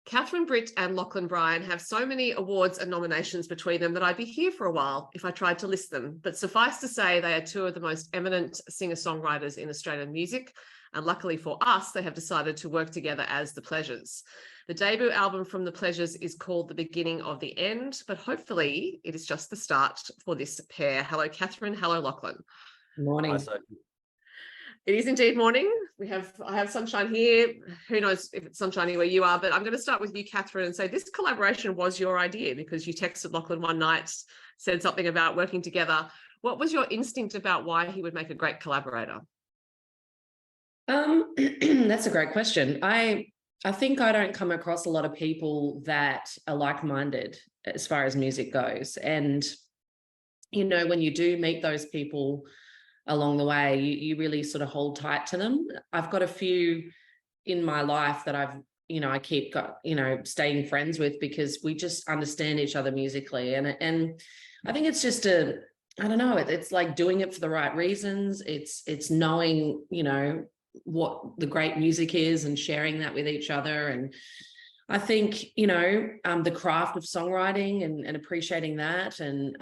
Catherine Britt and Lachlan Bryan have so many awards and nominations between them that I'd be here for a while if I tried to list them. But suffice to say, they are two of the most eminent singer-songwriters in Australian music. And luckily for us, they have decided to work together as The Pleasures. The debut album from The Pleasures is called The Beginning of the End, but hopefully it is just the start for this pair. Hello, Catherine. Hello, Lachlan. Morning. Hi, Sophie. It is indeed morning. I have sunshine here. Who knows if it's sunshiny where you are, but I'm going to start with you, Catherine, and say this collaboration was your idea because you texted Lachlan one night, said something about working together. What was your instinct about why he would make a great collaborator? That's a great question. I think I don't come across a lot of people that are like-minded as far as music goes. And, you know, when you do meet those people along the way, you really sort of hold tight to them. I've got a few in my life that I keep staying friends with because we just understand each other musically. And I think it's just I don't know, it's like doing it for the right reasons. It's knowing, what the great music is and sharing that with each other. And I think, the craft of songwriting and appreciating that. And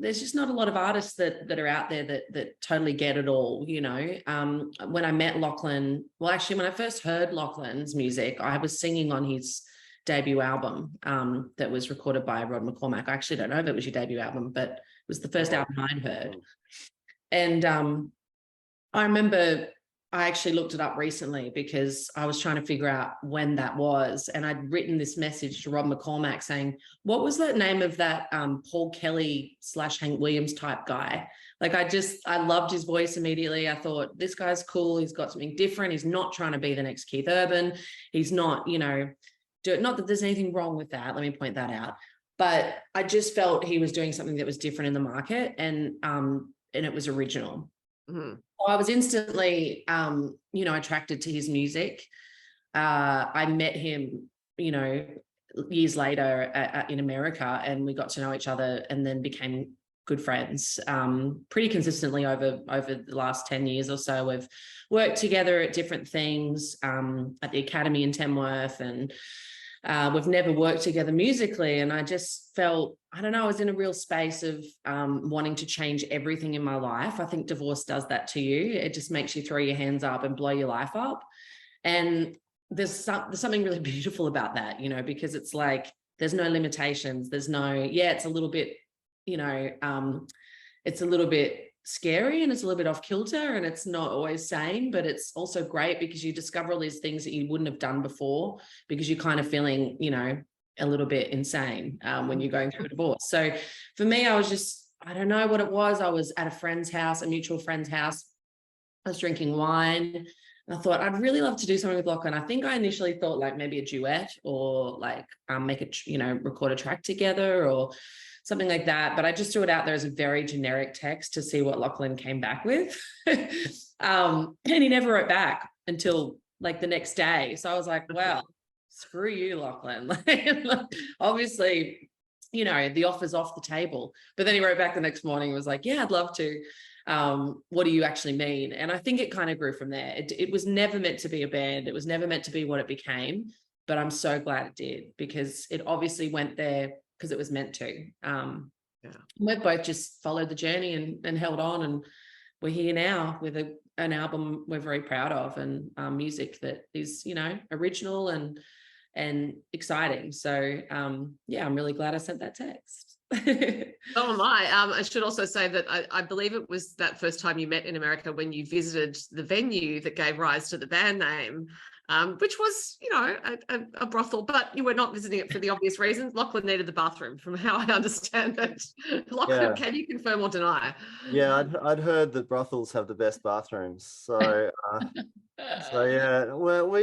there's just not a lot of artists that are out there that totally get it all, When I met Lachlan, well, actually, when I first heard Lachlan's music, I was singing on his debut album that was recorded by Rod McCormack. I actually don't know if it was your debut album, but it was the first album I'd heard. And I remember I actually looked it up recently because I was trying to figure out when that was. And I'd written this message to Rob McCormack saying, what was the name of that Paul Kelly / Hank Williams type guy? Like, I loved his voice immediately. I thought, this guy's cool. He's got something different. He's not trying to be the next Keith Urban. He's not, not that there's anything wrong with that. Let me point that out. But I just felt he was doing something that was different in the market and it was original. Mm-hmm. I was instantly, attracted to his music. I met him, years later in America, and we got to know each other and then became good friends pretty consistently over the last 10 years or so. We've worked together at different things at the Academy in Tamworth, and we've never worked together musically. And I just felt, I don't know, I was in a real space of wanting to change everything in my life. I think divorce does that to you. It just makes you throw your hands up and blow your life up. And there's something really beautiful about that, because it's like, there's no limitations. There's no, it's a little bit, it's a little bit scary and it's a little bit off kilter and it's not always sane, but it's also great because you discover all these things that you wouldn't have done before because you're kind of feeling, a little bit insane when you're going through a divorce. So for me, I was just, I don't know what it was. I was at a friend's house, a mutual friend's house. I was drinking wine and I thought I'd really love to do something with Lachlan. I think I initially thought like maybe a duet or like record a track together or something like that. But I just threw it out there as a very generic text to see what Lachlan came back with. And he never wrote back until like the next day. So I was like, well, screw you, Lachlan. Obviously, the offer's off the table. But then he wrote back the next morning and was like, yeah, I'd love to. What do you actually mean? And I think it kind of grew from there. It was never meant to be a band. It was never meant to be what it became. But I'm so glad it did because it obviously went there because it was meant to. We've both just followed the journey and held on, and we're here now with an album we're very proud of and music that is, original and exciting. So I'm really glad I sent that text. So am I. I should also say that I believe it was that first time you met in America when you visited the venue that gave rise to the band name, which was, a brothel, but you were not visiting it for the obvious reasons. Lachlan needed the bathroom, from how I understand it. Lachlan, can you confirm or deny? Yeah, I'd heard that brothels have the best bathrooms. So, well,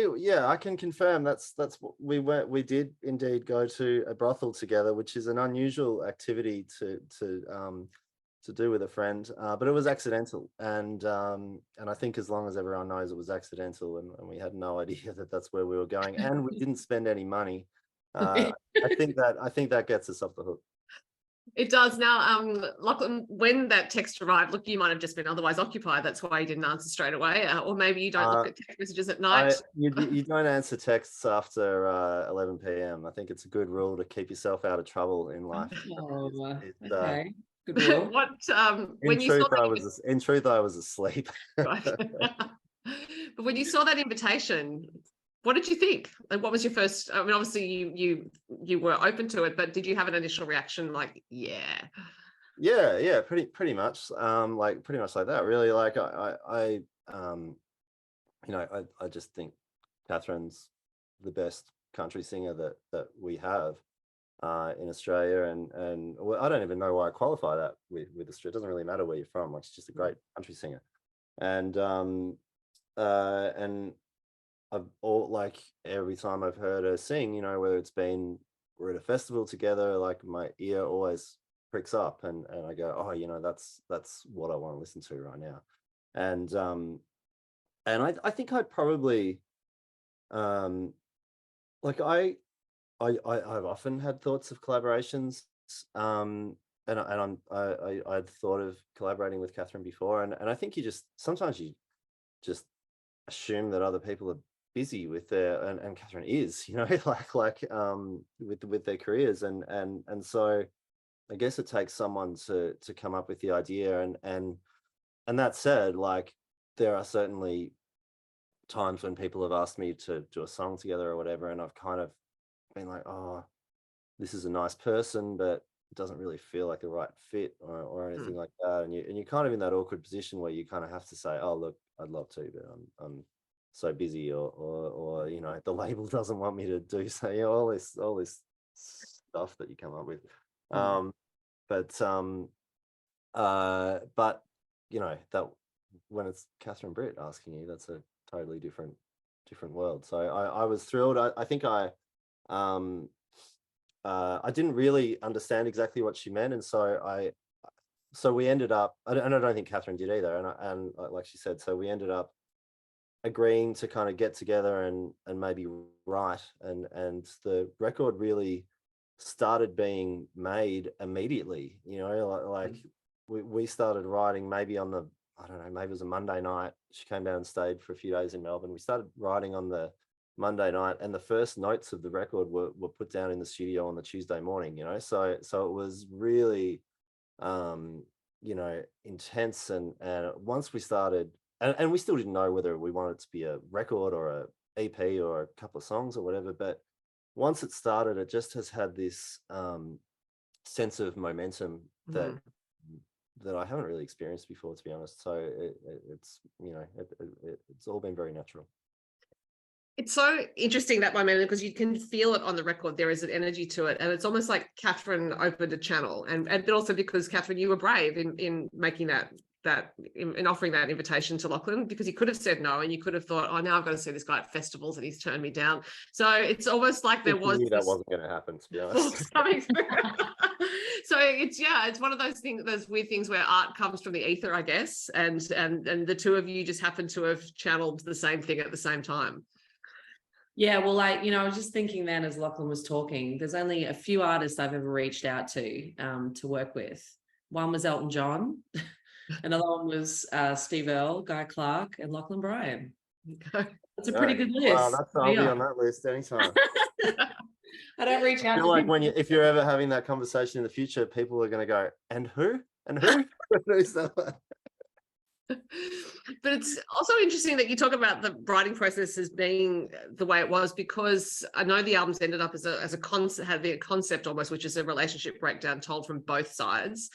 I can confirm that's what we did indeed go to a brothel together, which is an unusual activity to do with a friend, but it was accidental, and I think as long as everyone knows it was accidental, and we had no idea that that's where we were going, and we didn't spend any money, I think that gets us off the hook. It does now. Lachlan, when that text arrived, look, you might have just been otherwise occupied. That's why you didn't answer straight away, or maybe you don't look at text messages at night. You don't answer texts after 11 p.m. I think it's a good rule to keep yourself out of trouble in life. Oh, okay. Good rule. What in truth, I was asleep. Right. But when you saw that invitation, what did you think? Like, what was your first? I mean, obviously you were open to it, but did you have an initial reaction like, yeah? Yeah, pretty much. Pretty much like that. Really, like I just think Catherine's the best country singer that we have in Australia, and I don't even know why I qualify that with Australia. It doesn't really matter where you're from. Like, she's just a great country singer, and every time I've heard her sing, whether it's been we're at a festival together, like my ear always pricks up, and I go, oh, that's what I want to listen to right now, and I think I'd probably I've often had thoughts of collaborations, and I'd thought of collaborating with Catherine before, and I think sometimes you just assume that other people are busy with their, and Catherine is, with their careers, and so I guess it takes someone to come up with the idea, and that said, like, there are certainly times when people have asked me to do a song together or whatever, and I've kind of been like, oh, this is a nice person, but it doesn't really feel like the right fit or anything like that, and you're kind of in that awkward position where you kind of have to say, oh, look, I'd love to, but I'm so busy, or the label doesn't want me to do so, all this stuff that you come up with. But that when it's Catherine Britt asking you, that's a totally different world. So I was thrilled. I think I didn't really understand exactly what she meant, and so we ended up, and I don't think Catherine did either, and like she said, so we ended up agreeing to kind of get together and maybe write, and the record really started being made immediately. We started writing maybe on the, I don't know, maybe it was a Monday night. She came down and stayed for a few days in Melbourne. We started writing on the Monday night, and the first notes of the record were put down in the studio on the Tuesday morning, so it was really intense, and once we started, and we still didn't know whether we wanted it to be a record or a EP or a couple of songs or whatever, but once it started, it just has had this sense of momentum that I haven't really experienced before, to be honest. So it's all been very natural. It's so interesting, that momentum, because you can feel it on the record. There is an energy to it, and it's almost like Catherine opened a channel, but also because, Catherine, you were brave in making that in offering that invitation to Lachlan, because he could have said no, and you could have thought, oh, now I've got to see this guy at festivals and he's turned me down. So it's almost like there was that wasn't going to happen, to be honest. So it's one of those things, those weird things where art comes from the ether, I guess, and the two of you just happen to have channeled the same thing at the same time. Yeah, well, I was just thinking then, as Lachlan was talking, there's only a few artists I've ever reached out to work with. One was Elton John. Another one was Steve Earle, Guy Clark, and Lachlan Bryan. That's a pretty good list. Wow, I'll be on that list anytime. I don't reach out. I feel like if you're ever having that conversation in the future, people are going to go, and who? And who? Who's that? But it's also interesting that you talk about the writing process as being the way it was, because I know the albums ended up as a concept, had a concept almost, which is a relationship breakdown told from both sides.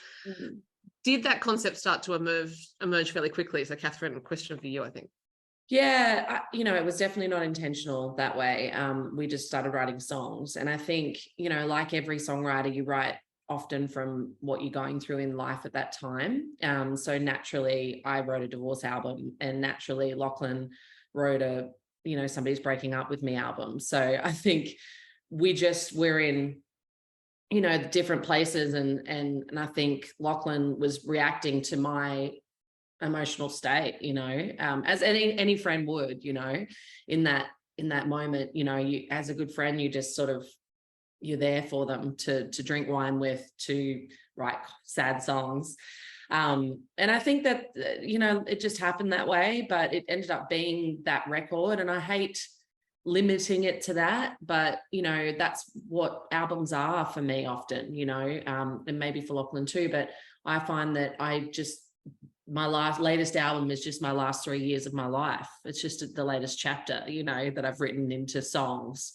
Did that concept start to emerge fairly quickly? So, Catherine, a question for you, I think. Yeah, it was definitely not intentional that way. We just started writing songs, and I think, like every songwriter, you write often from what you're going through in life at that time. So naturally, I wrote a divorce album, and naturally, Lachlan wrote a, somebody's breaking up with me album. So I think we're in, different places, and I think Lachlan was reacting to my emotional state, as any friend would, in that moment. You, as a good friend, you just sort of, you're there for them to drink wine with, to write sad songs. And I think that, it just happened that way, but it ended up being that record. And I hate limiting it to that, but, that's what albums are for me often, and maybe for Lachlan too. But I find that my latest album is just my last 3 years of my life. It's just the latest chapter, that I've written into songs.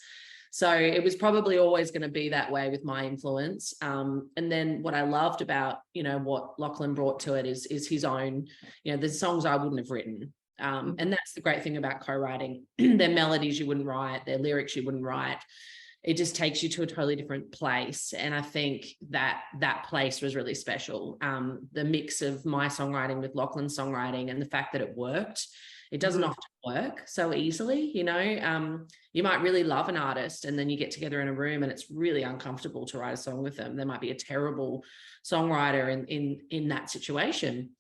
So it was probably always going to be that way with my influence. And then what I loved about, what Lachlan brought to it is his own, the songs I wouldn't have written. And that's the great thing about co-writing. Their melodies you wouldn't write, their lyrics you wouldn't write. It just takes you to a totally different place. And I think that place was really special. The mix of my songwriting with Lachlan's songwriting and the fact that it worked. It doesn't often work so easily, you might really love an artist and then you get together in a room and it's really uncomfortable to write a song with them. There might be a terrible songwriter in that situation,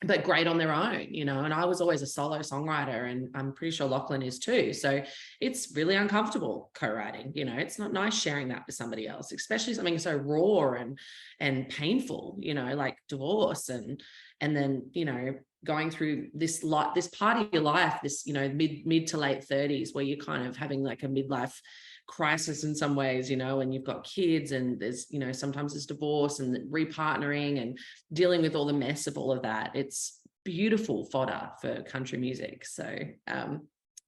but great on their own, and I was always a solo songwriter, and I'm pretty sure Lachlan is too. So it's really uncomfortable co-writing, it's not nice sharing that with somebody else, especially something so raw and painful, like divorce and then, going through this part of your life, this, mid to late 30s, where you're kind of having like a midlife crisis in some ways, and you've got kids and there's, sometimes there's divorce and repartnering and dealing with all the mess of all of that. It's beautiful fodder for country music. So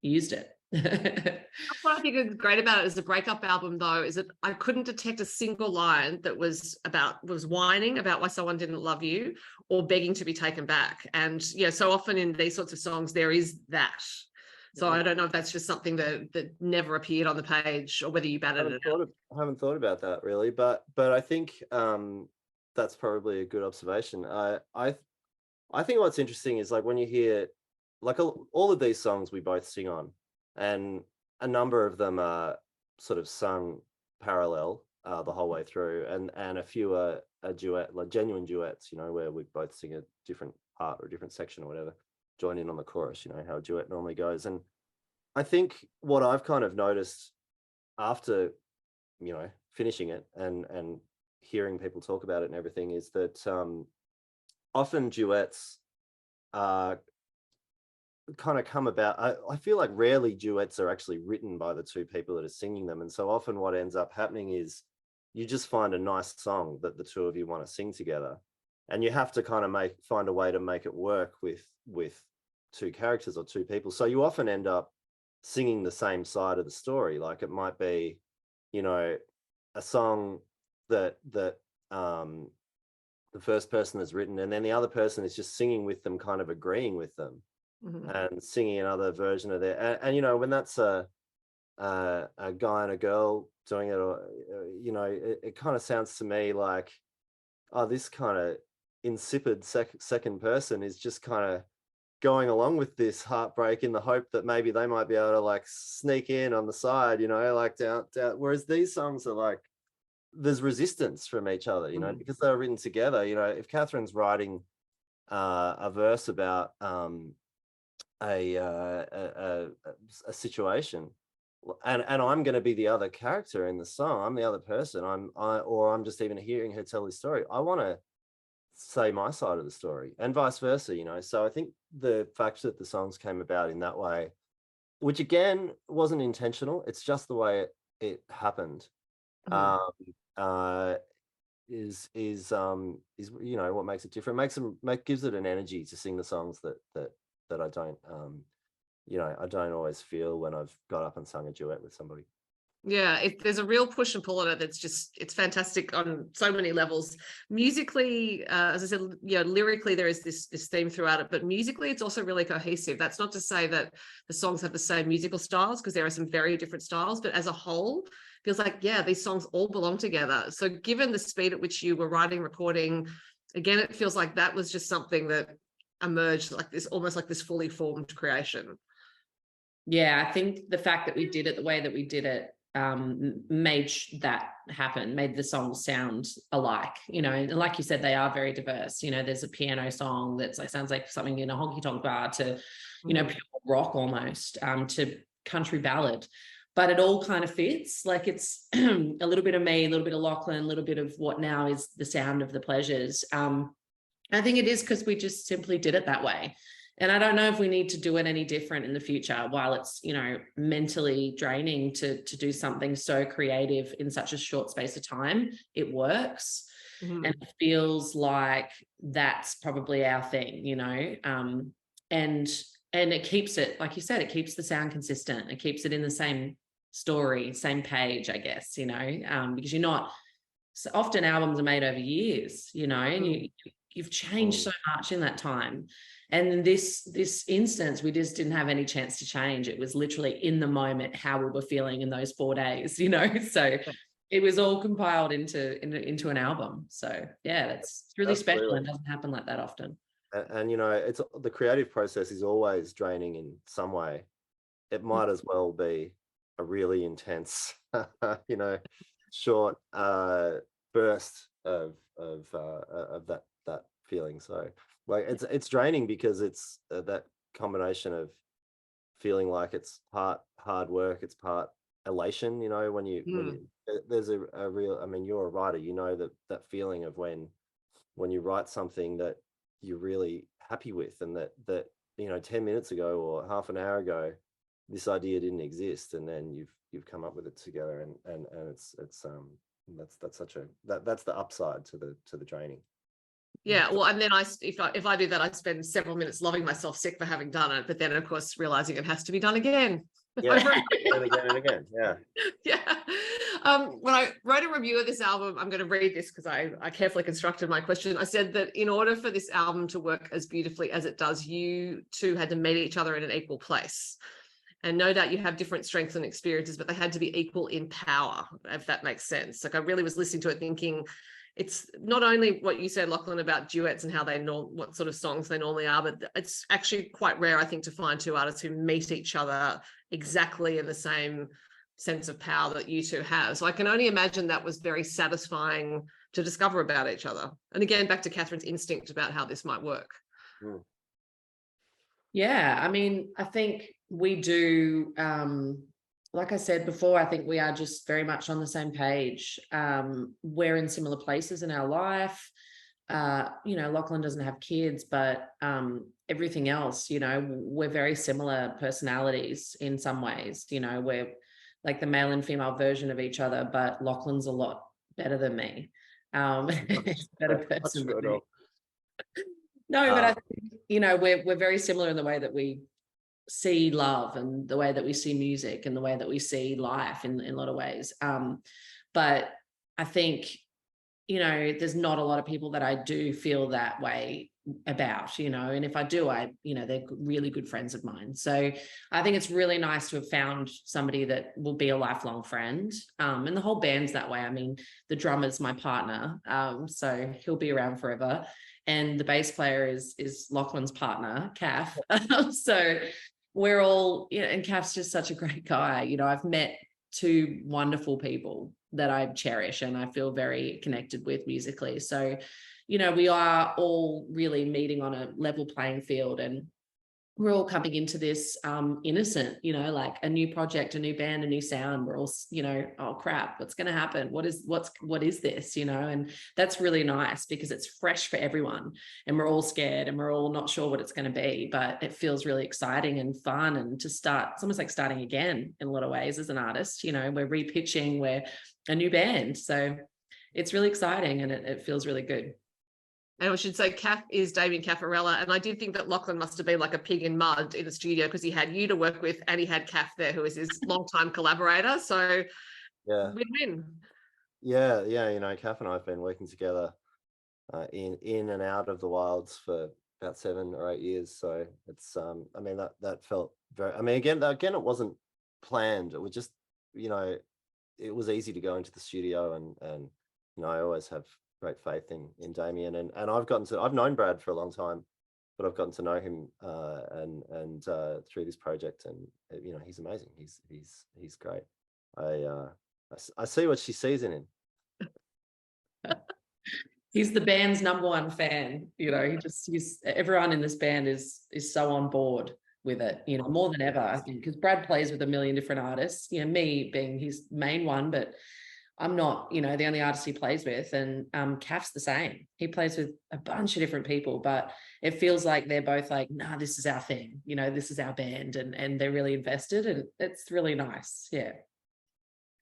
used it. What I think is great about it as a breakup album, though, is that I couldn't detect a single line that was whining about why someone didn't love you or begging to be taken back. And so often in these sorts of songs there is that. So I don't know if that's just something that never appeared on the page, or whether you batted it out. I haven't thought about that really, but I think that's probably a good observation. I think what's interesting is like when you hear like all of these songs we both sing on, and a number of them are sort of sung parallel the whole way through, and a few are a duet, like genuine duets, where we both sing a different part or a different section or whatever, join in on the chorus, how a duet normally goes. And I think what I've kind of noticed after, finishing it and hearing people talk about it and everything is that often duets kind of come about. I feel like rarely duets are actually written by the two people that are singing them. And so often what ends up happening is you just find a nice song that the two of you want to sing together. And you have to kind of find a way to make it work with two characters or two people. So you often end up singing the same side of the story. Like it might be, a song that the first person has written, and then the other person is just singing with them, kind of agreeing with them, and singing another version of their. And when that's a guy and a girl doing it, or it kind of sounds to me like, oh, this kind of insipid second person is just kind of going along with this heartbreak in the hope that maybe they might be able to like sneak in on the side, like down. Whereas these songs are like, there's resistance from each other, because they're written together. If Catherine's writing a verse about a situation, and I'm going to be the other character in the song, I'm the other person, or I'm just even hearing her tell this story, I want to say my side of the story, and vice versa. So I think the fact that the songs came about in that way, which again wasn't intentional, it's just the way it happened, is what makes it different, gives it an energy to sing the songs that I don't I don't always feel when I've got up and sung a duet with somebody. Yeah, there's a real push and pull on it. It's fantastic on so many levels. Musically, as I said, lyrically there is this theme throughout it, but musically it's also really cohesive. That's not to say that the songs have the same musical styles, because there are some very different styles, but as a whole, feels like, these songs all belong together. So given the speed at which you were writing, recording, again, it feels like that was just something that emerged like this, almost like this fully formed creation. Yeah, I think the fact that we did it the way that we did it made that happen, made the songs sound alike, and like you said, they are very diverse. There's a piano song that's like, sounds like something in a honky tonk bar, to pure rock almost, to country ballad. but it all kind of fits. Like it's a little bit of me, a little bit of Lachlan, a little bit of what now is the sound of the Pleasures. I think it is because we just simply did it that way. And I don't know if we need to do it any different in the future. While it's, you know, mentally draining to do something so creative in such a short space of time, it works. Mm-hmm. And it feels like that's probably our thing, you know. And it keeps it, like you said, it keeps the sound consistent. It keeps it in the same story, same page, I guess, you know, because you're not, so often albums are made over years, you know, and you've changed so much in that time. And in this instance, we just didn't have any chance to change. It was literally in the moment how we were feeling in those 4 days, you know. So it was all compiled into an album. So yeah, it's really special. It doesn't happen like that often. And you know, it's the creative process is always draining in some way. It might as well be a really intense, you know, short burst of that feeling. So like it's draining because it's that combination of feeling like it's part hard work, it's part elation, you know, when you there's a real, I mean, you're a writer, you know, that feeling of when you write something that you're really happy with, and that you know, 10 minutes ago or half an hour ago this idea didn't exist, and then you've come up with it together, and it's that's such a that's the upside to the draining. Yeah, well, and then if I do that, I spend several minutes loving myself sick for having done it, but then of course realizing it has to be done again. Yeah, and again and again. Yeah. Yeah. When I wrote a review of this album, I'm going to read this because I carefully constructed my question. I said that in order for this album to work as beautifully as it does, you two had to meet each other in an equal place. And no doubt you have different strengths and experiences, but they had to be equal in power, if that makes sense. Like I really was listening to it thinking, it's not only what you said, Lachlan, about duets and how what sort of songs they normally are, but it's actually quite rare, I think, to find two artists who meet each other exactly in the same sense of power that you two have. So I can only imagine that was very satisfying to discover about each other. And again, back to Catherine's instinct about how this might work. Yeah, I mean, I think we do, like I said before, I think we are just very much on the same page. We're in similar places in our life. You know, Lachlan doesn't have kids, but everything else, you know, we're very similar personalities in some ways. You know, we're like the male and female version of each other, but Lachlan's a lot better than me. He's a better person than me. No, but I think, you know, we're very similar in the way that we see love and the way that we see music and the way that we see life in a lot of ways. But I think, you know, there's not a lot of people that I do feel that way about, you know, and if I do, you know, they're really good friends of mine. So I think it's really nice to have found somebody that will be a lifelong friend. And the whole band's that way. I mean, the drummer's my partner, so he'll be around forever. And the bass player is Lachlan's partner, Kath. So we're all, you know, and Kath's just such a great guy. You know, I've met two wonderful people that I cherish and I feel very connected with musically. So, you know, we are all really meeting on a level playing field, and we're all coming into this innocent, you know, like a new project, a new band, a new sound. We're all, you know, oh crap, what's going to happen? What is this, you know? And that's really nice because it's fresh for everyone, and we're all scared and we're all not sure what it's going to be, but it feels really exciting and fun. And to start, it's almost like starting again in a lot of ways as an artist, you know, we're repitching, we're a new band. So it's really exciting and it feels really good. And I should say Kath is Damien Caffarella. And I did think that Lachlan must have been like a pig in mud in the studio because he had you to work with and he had Kath there, who is his longtime collaborator. So yeah, win-win. Yeah. You know, Kath and I have been working together in and out of the Wilds for about 7 or 8 years. So it's I mean, that felt very, I mean, again, it wasn't planned. It was just, you know, it was easy to go into the studio and you know, I always have great faith in Damien, and I've known Brad for a long time, but I've gotten to know him and through this project, and you know, he's amazing. He's great. I see what she sees in him. He's the band's #1 fan. You know, he's everyone in this band is so on board with it, you know, more than ever, I think, because Brad plays with a million different artists, you know, me being his main one, but I'm not, you know, the only artist he plays with. And Kath's the same. He plays with a bunch of different people, but it feels like they're both like, nah, this is our thing, you know, this is our band, and they're really invested, and it's really nice. Yeah.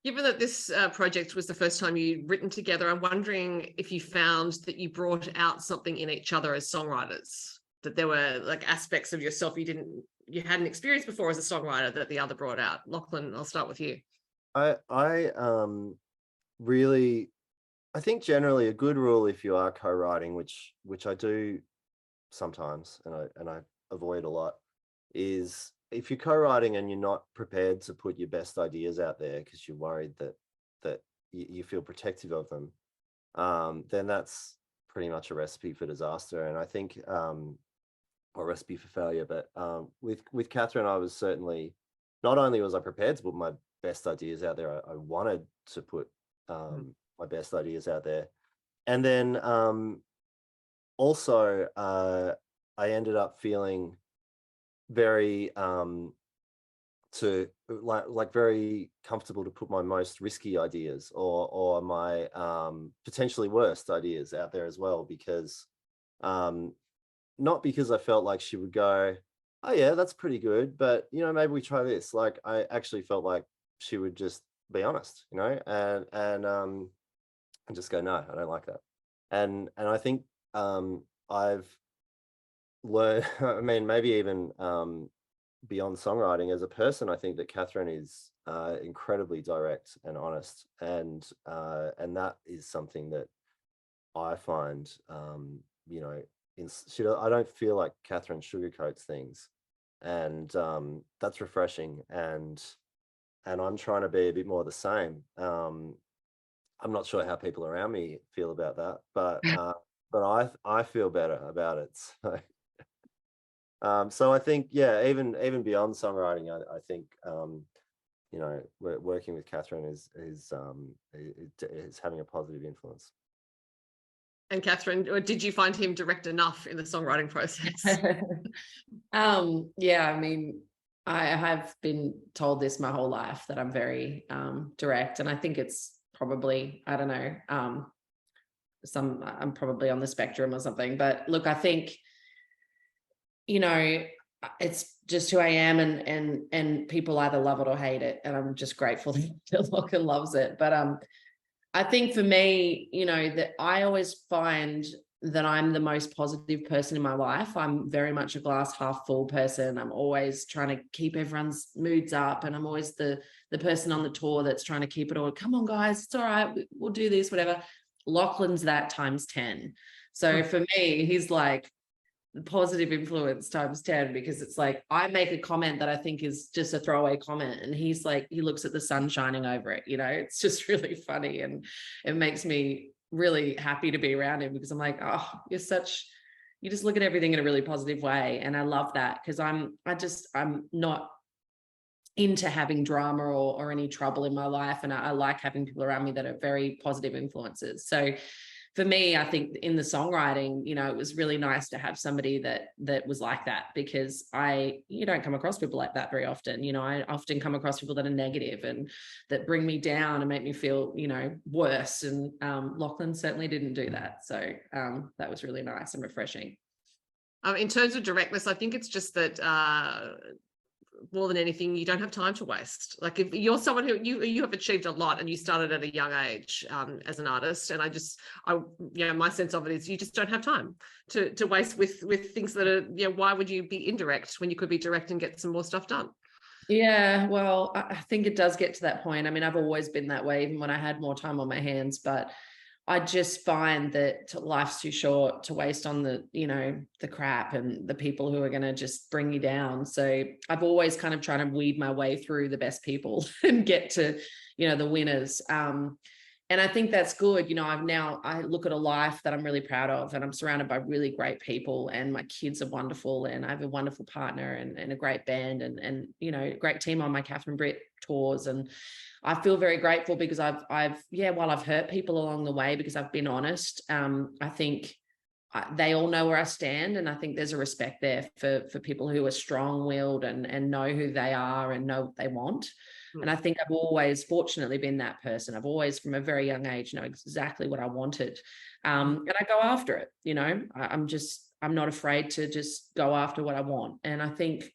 Given that this project was the first time you'd written together, I'm wondering if you found that you brought out something in each other as songwriters, that there were like aspects of yourself you hadn't experienced before as a songwriter that the other brought out. Lachlan, I'll start with you. I really, I think generally a good rule if you are co-writing, which I do sometimes, and I avoid a lot, is if you're co-writing and you're not prepared to put your best ideas out there because you're worried that you feel protective of them, then that's pretty much a recipe for disaster. And I think or recipe for failure. But with Catherine, I was certainly, not only was I prepared to put my best ideas out there, I wanted to put my best ideas out there. And then also I ended up feeling very very comfortable to put my most risky ideas or my potentially worst ideas out there as well, because not because I felt like she would go, oh yeah, that's pretty good, but you know, maybe we try this. Like I actually felt like she would just be honest, you know, and just go, no, I don't like that. And I think I've learned, I mean, maybe even beyond songwriting as a person, I think that Catherine is incredibly direct and honest, and that is something that I find, you know, I don't feel like Catherine sugarcoats things, and that's refreshing. And I'm trying to be a bit more the same. I'm not sure how people around me feel about that, but I feel better about it. So I think, yeah, even beyond songwriting, I think you know, working with Catherine is having a positive influence. And Catherine, did you find him direct enough in the songwriting process? Yeah, I mean, I have been told this my whole life, that I'm very direct, and I think it's probably, I don't know, I'm probably on the spectrum or something. But look, I think, you know, it's just who I am, and people either love it or hate it, and I'm just grateful that Lachlan loves it. But I think for me, you know, that I always find that I'm the most positive person in my life. I'm very much a glass half full person. I'm always trying to keep everyone's moods up, and I'm always the person on the tour that's trying to keep it all. Come on, guys, it's all right. We'll do this, whatever. Lachlan's that times 10. So for me, he's like the positive influence times 10, because it's like I make a comment that I think is just a throwaway comment, and he's like, he looks at the sun shining over it, you know. It's just really funny, and it makes me really happy to be around him, because I'm like, oh, you just look at everything in a really positive way. And I love that, because I'm not into having drama or any trouble in my life, and I like having people around me that are very positive influences. So for me, I think in the songwriting, you know, it was really nice to have somebody that was like that, because you don't come across people like that very often. You know, I often come across people that are negative and that bring me down and make me feel, you know, worse. And Lachlan certainly didn't do that. So that was really nice and refreshing. In terms of directness, I think it's just that more than anything, you don't have time to waste. Like if you're someone who you have achieved a lot, and you started at a young age as an artist, and I you know, my sense of it is you just don't have time to waste with things that are, you know, why would you be indirect when you could be direct and get some more stuff done? Yeah, well, I think it does get to that point. I mean, I've always been that way, even when I had more time on my hands, but I just find that life's too short to waste on the, you know, the crap and the people who are going to just bring you down. So I've always kind of tried to weed my way through the best people and get to, you know, the winners. And I think that's good. You know, I look at a life that I'm really proud of, and I'm surrounded by really great people, and my kids are wonderful, and I have a wonderful partner and a great band, and, you know, a great team on my Catherine Britt tours. And I feel very grateful, because while I've hurt people along the way, because I've been honest, I think they all know where I stand, and I think there's a respect there for people who are strong-willed and know who they are and know what they want. And I think I've always fortunately been that person. I've always, from a very young age, know exactly what I wanted. And I go after it, you know. I'm not afraid to just go after what I want. And I think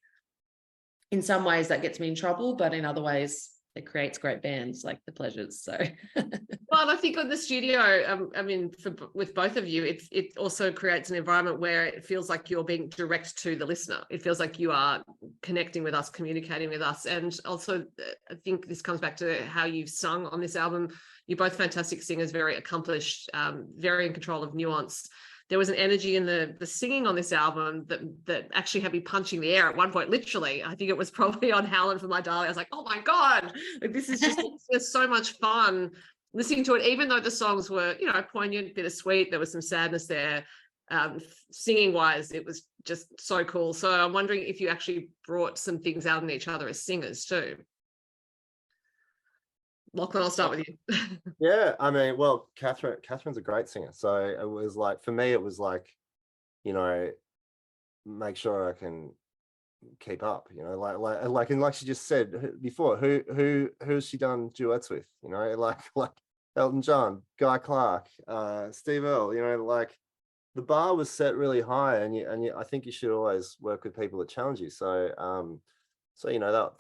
in some ways that gets me in trouble, but in other ways it creates great bands like The Pleasures. So well, I think on the studio, I mean, with both of you, it also creates an environment where it feels like you're being direct to the listener. It feels like you are connecting with us, communicating with us. And also, I think this comes back to how you've sung on this album. You're both fantastic singers, very accomplished, very in control of nuance. There was an energy in the singing on this album that actually had me punching the air at one point, literally. I think it was probably on Howlin' for My Darling. I was like, oh my God, like, this is just so much fun listening to it, even though the songs were, you know, poignant, bittersweet. There was some sadness there. Singing wise, it was just so cool. So I'm wondering if you actually brought some things out in each other as singers too. Lachlan, I'll start with you. Yeah, I mean, well, Catherine's a great singer. So it was like, for me, it was like, you know, make sure I can keep up, you know, and like she just said before, who's she done duets with, you know, like Elton John, Guy Clark, Steve Earle, you know, like the bar was set really high, and I think you should always work with people that challenge you. So you know,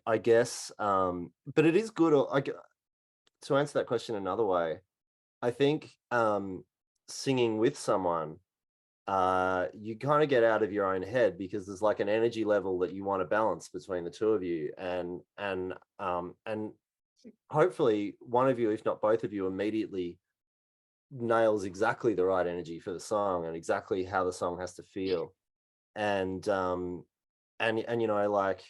I guess, but it is good. To answer that question another way, I think singing with someone, you kind of get out of your own head, because there's like an energy level that you want to balance between the two of you, and hopefully one of you, if not both of you, immediately nails exactly the right energy for the song and exactly how the song has to feel. And you know, like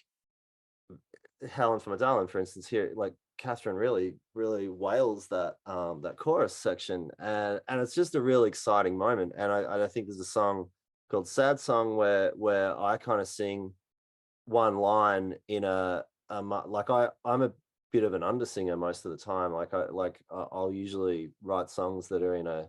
Howlin' for My Darling, for instance, here, like Catherine really wails that that chorus section, and it's just a really exciting moment. And I think there's a song called Sad Song where I kind of sing one line in like I'm a bit of an undersinger most of the time. I'll usually write songs that are in a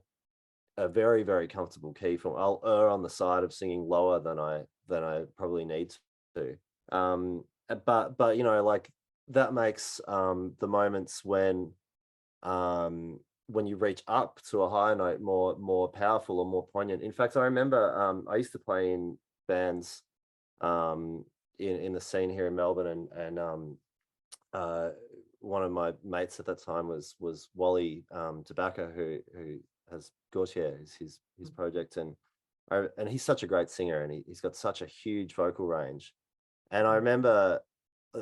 very, very comfortable key. I'll err on the side of singing lower than I probably need to. But you know, like that makes the moments when you reach up to a higher note more powerful or more poignant. In fact, I remember I used to play in bands in the scene here in Melbourne, and one of my mates at that time was Wally Tobacco, who has Gautier, is his project, and he's such a great singer, and he's got such a huge vocal range. And I remember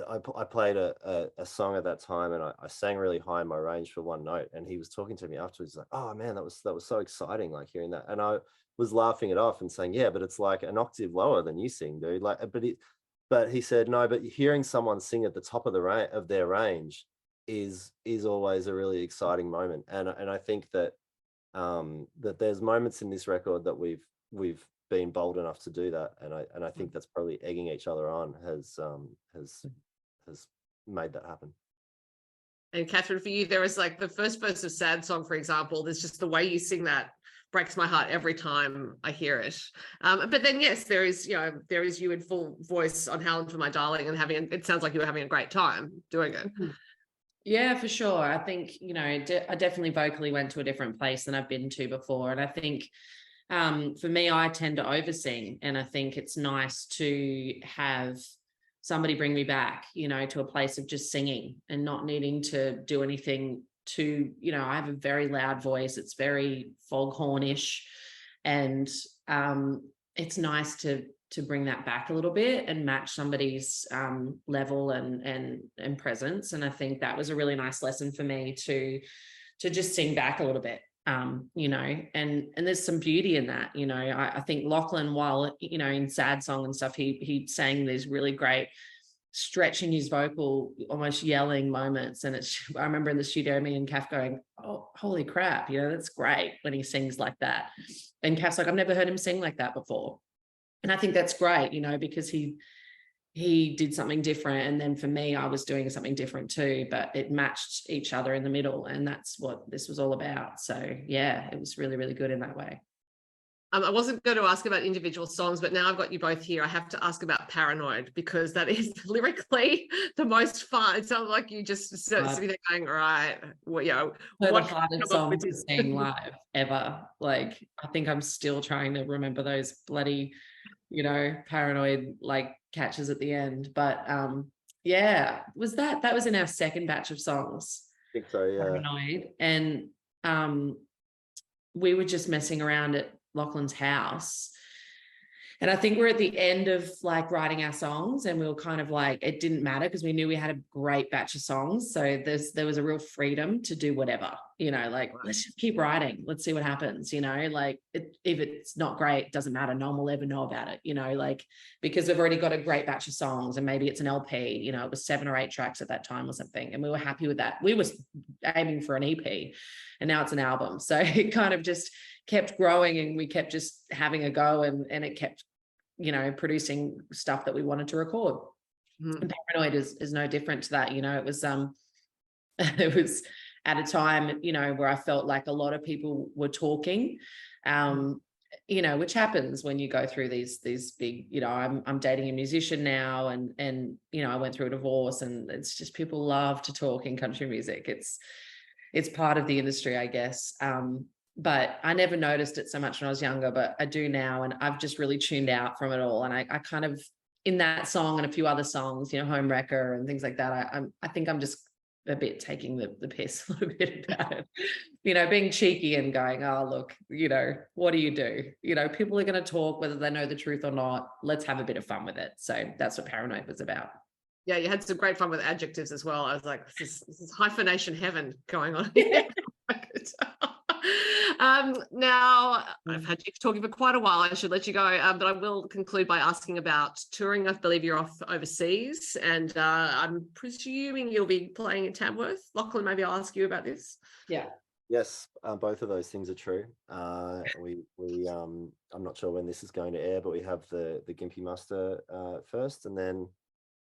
I played a song at that time, and I sang really high in my range for one note, and he was talking to me afterwards, like, oh man, that was so exciting, like hearing that. And I was laughing it off and saying, yeah, but it's like an octave lower than you sing, dude. Like, but he said, no, but hearing someone sing at the top of their range is always a really exciting moment. And I think that that there's moments in this record that we've been bold enough to do that, and I think that's probably egging each other on has made that happen. And Catherine, for you, there was like the first verse of Sad Song, for example, there's just the way you sing that breaks my heart every time I hear it. But then, yes, there is you in full voice on Howlin' for My Darling, and it sounds like you were having a great time doing it. Yeah, for sure. I think, you know, I definitely vocally went to a different place than I've been to before. And I think for me, I tend to oversing, and I think it's nice to have somebody bring me back, you know, to a place of just singing and not needing to do anything to, you know, I have a very loud voice. It's very foghornish, and it's nice to bring that back a little bit and match somebody's level and presence. And I think that was a really nice lesson for me to just sing back a little bit, you know, and there's some beauty in that, you know. I think Lachlan, while, you know, in Sad Song and stuff, he sang these really great stretching his vocal, almost yelling moments. And I remember in the studio, me and Kath going, oh, holy crap, you know, that's great when he sings like that. And Kath's like, I've never heard him sing like that before. And I think that's great, you know, because he he did something different, and then for me, I was doing something different too, but it matched each other in the middle, and that's what this was all about. So yeah, it was really, really good in that way. I wasn't going to ask about individual songs, but now I've got you both here. I have to ask about Paranoid, because that is lyrically the most fun. It sounds like you just sitting there going, all right, well, you know, So what the hardest song to sing live ever. Like, I think I'm still trying to remember those bloody, you know, Paranoid like catches at the end. But yeah, that was in our second batch of songs. I think so, yeah. Paranoid. And we were just messing around at Lachlan's house, and I think we're at the end of like writing our songs, and we were kind of like, it didn't matter because we knew we had a great batch of songs, so there was a real freedom to do whatever, you know, like let's just keep writing, let's see what happens, you know, like if it's not great, it doesn't matter, no one will ever know about it, you know, like because we've already got a great batch of songs, and maybe it's an LP, you know, it was 7 or 8 tracks at that time or something, and we were happy with that. We were aiming for an EP, and now it's an album, so it kind of just kept growing, and we kept just having a go, and it kept, you know, producing stuff that we wanted to record. And Paranoid is no different to that. You know, it was it was at a time, you know, where I felt like a lot of people were talking, you know, which happens when you go through these big, you know, I'm dating a musician now, and you know, I went through a divorce, and it's just people love to talk in country music. It's part of the industry, I guess. But I never noticed it so much when I was younger, but I do now, and I've just really tuned out from it all. And I kind of, in that song and a few other songs, you know, Home Wrecker and things like that, I think I'm just a bit taking the piss a little bit about it, you know, being cheeky and going, oh, look, you know, what do? You know, people are going to talk whether they know the truth or not. Let's have a bit of fun with it. So that's what Paranoid was about. Yeah, you had some great fun with adjectives as well. I was like, this is hyphenation heaven going on here. Now, I've had you talking for quite a while. I should let you go, but I will conclude by asking about touring. I believe you're off overseas, and I'm presuming you'll be playing in Tamworth. Lachlan, maybe I'll ask you about this. Yeah. Yes, both of those things are true. We I'm not sure when this is going to air, but we have the Gympie Muster first, and then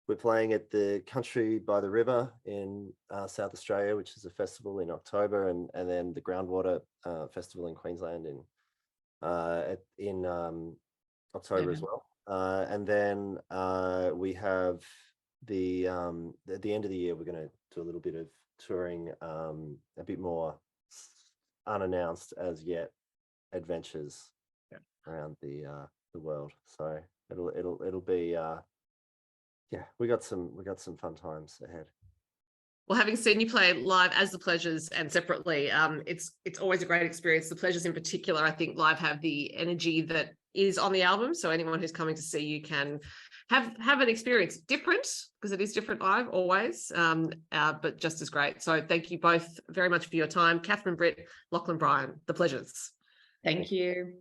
we're playing at the Country by the River in South Australia, which is a festival in October, and then the Groundwater Festival in Queensland in October as well. And then we have at the end of the year, we're going to do a little bit of touring, a bit more unannounced as yet adventures around the world. So it'll be yeah, we got some fun times ahead. Well, having seen you play live as the Pleasures and separately, it's always a great experience. The Pleasures in particular, I think live have the energy that is on the album. So anyone who's coming to see you can have an experience different, because it is different live always, but just as great. So thank you both very much for your time. Catherine, Britt, Lachlan Bryan, the Pleasures. Thank you.